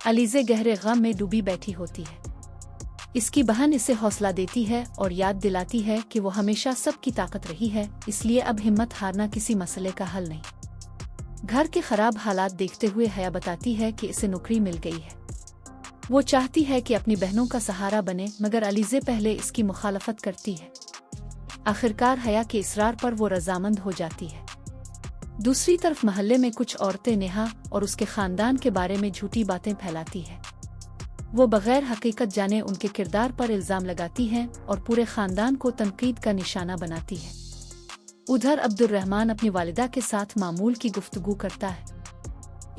अलीज़े गहरे गम में डूबी बैठी होती है। इसकी बहन इसे हौसला देती है और याद दिलाती है कि वो हमेशा सबकी ताकत रही है, इसलिए अब हिम्मत हारना किसी मसले का हल नहीं। घर के खराब हालात देखते हुए हया बताती है कि इसे नौकरी मिल गई है। वो चाहती है कि अपनी बहनों का सहारा बने, मगर अलीज़े पहले इसकी मुखालफत करती है। आखिरकार हया के इसरार पर वो रजामंद हो जाती है। दूसरी तरफ महल्ले में कुछ औरतें नेहा और उसके खानदान के बारे में झूठी बातें फैलाती है। वो बगैर हकीकत जाने उनके किरदार पर इल्जाम लगाती हैं और पूरे खानदान को तनकीद का निशाना बनाती है। उधर अब्दुर्रहमान अपनी वालिदा के साथ मामूल की गुफ्तगू करता है।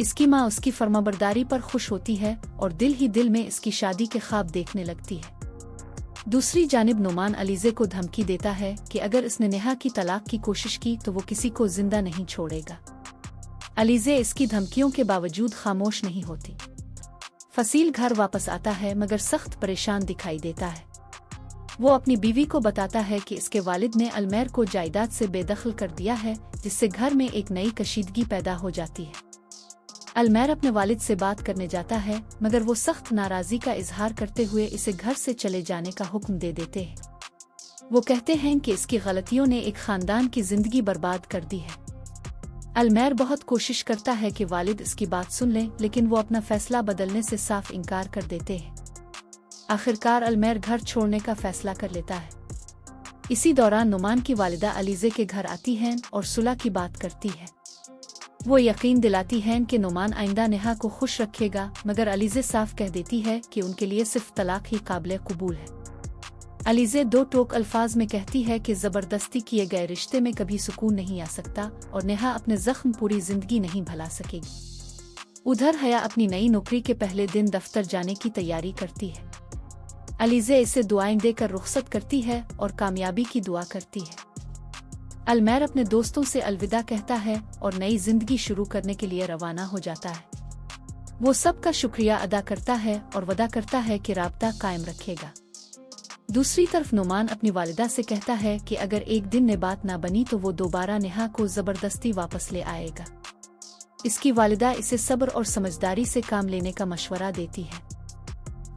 इसकी माँ उसकी फर्माबरदारी पर खुश होती है और दिल ही दिल में इसकी शादी के ख्वाब देखने लगती है। दूसरी जानिब नुमान अलीज़े को धमकी देता है कि अगर इसने नेहा की तलाक की कोशिश की तो वो किसी को जिंदा नहीं छोड़ेगा। अलीज़े इसकी धमकियों के बावजूद खामोश नहीं होती। फसील घर वापस आता है मगर सख्त परेशान दिखाई देता है। वो अपनी बीवी को बताता है कि इसके वालिद ने अलमेर को जायदाद से बेदखल कर दिया है, जिससे घर में एक नई कशीदगी पैदा हो जाती है। अलमेर अपने वालिद से बात करने जाता है मगर वो सख्त नाराज़गी का इजहार करते हुए इसे घर से चले जाने का हुक्म दे देते हैं। वो कहते हैं कि इसकी गलतियों ने एक खानदान की जिंदगी बर्बाद कर दी है। अलमेर बहुत कोशिश करता है कि वालिद इसकी बात सुन लें, लेकिन वो अपना फैसला बदलने से साफ इनकार कर देते हैं। आखिरकार अलमेर घर छोड़ने का फैसला कर लेता है। इसी दौरान नुमान की वालिदा अलीज़े के घर आती हैं और सुलह की बात करती है। वो यकीन दिलाती हैं कि नुमान आइंदा नेहा को खुश रखेगा, मगर अलीज़े साफ कह देती है कि उनके लिए सिर्फ तलाक ही काबिल कबूल है। अलीज़े दो टोक अल्फाज में कहती है कि ज़बरदस्ती किए गए रिश्ते में कभी सुकून नहीं आ सकता और नेहा अपने ज़ख्म पूरी जिंदगी नहीं भुला सकेगी। उधर हया अपनी नई नौकरी के पहले दिन दफ्तर जाने की तैयारी करती है। अलीज़े इसे दुआएं देकर रुखसत करती है और कामयाबी की दुआ करती है। अलमेर अपने दोस्तों से अलविदा कहता है और नई जिंदगी शुरू करने के लिए रवाना हो जाता है। वो सबका शुक्रिया अदा करता है और वदा करता है कि राब्ता कायम रखेगा। दूसरी तरफ नुमान अपनी वालिदा से कहता है कि अगर एक दिन में बात ना बनी तो वो दोबारा नेहा को जबरदस्ती वापस ले आएगा। इसकी वालिदा इसे सब्र और समझदारी से काम लेने का मशवरा देती है।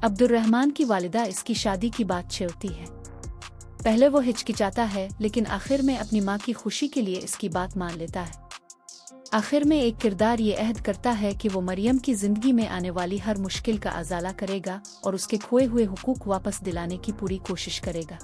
अब्दुर्रहमान की वालिदा इसकी शादी की बात छेड़ती है। पहले वो हिचकिचाता है, लेकिन आखिर में अपनी माँ की खुशी के लिए इसकी बात मान लेता है। आखिर में एक किरदार ये अहद करता है कि वो मरियम की जिंदगी में आने वाली हर मुश्किल का अजाला करेगा और उसके खोए हुए हुकूक वापस दिलाने की पूरी कोशिश करेगा।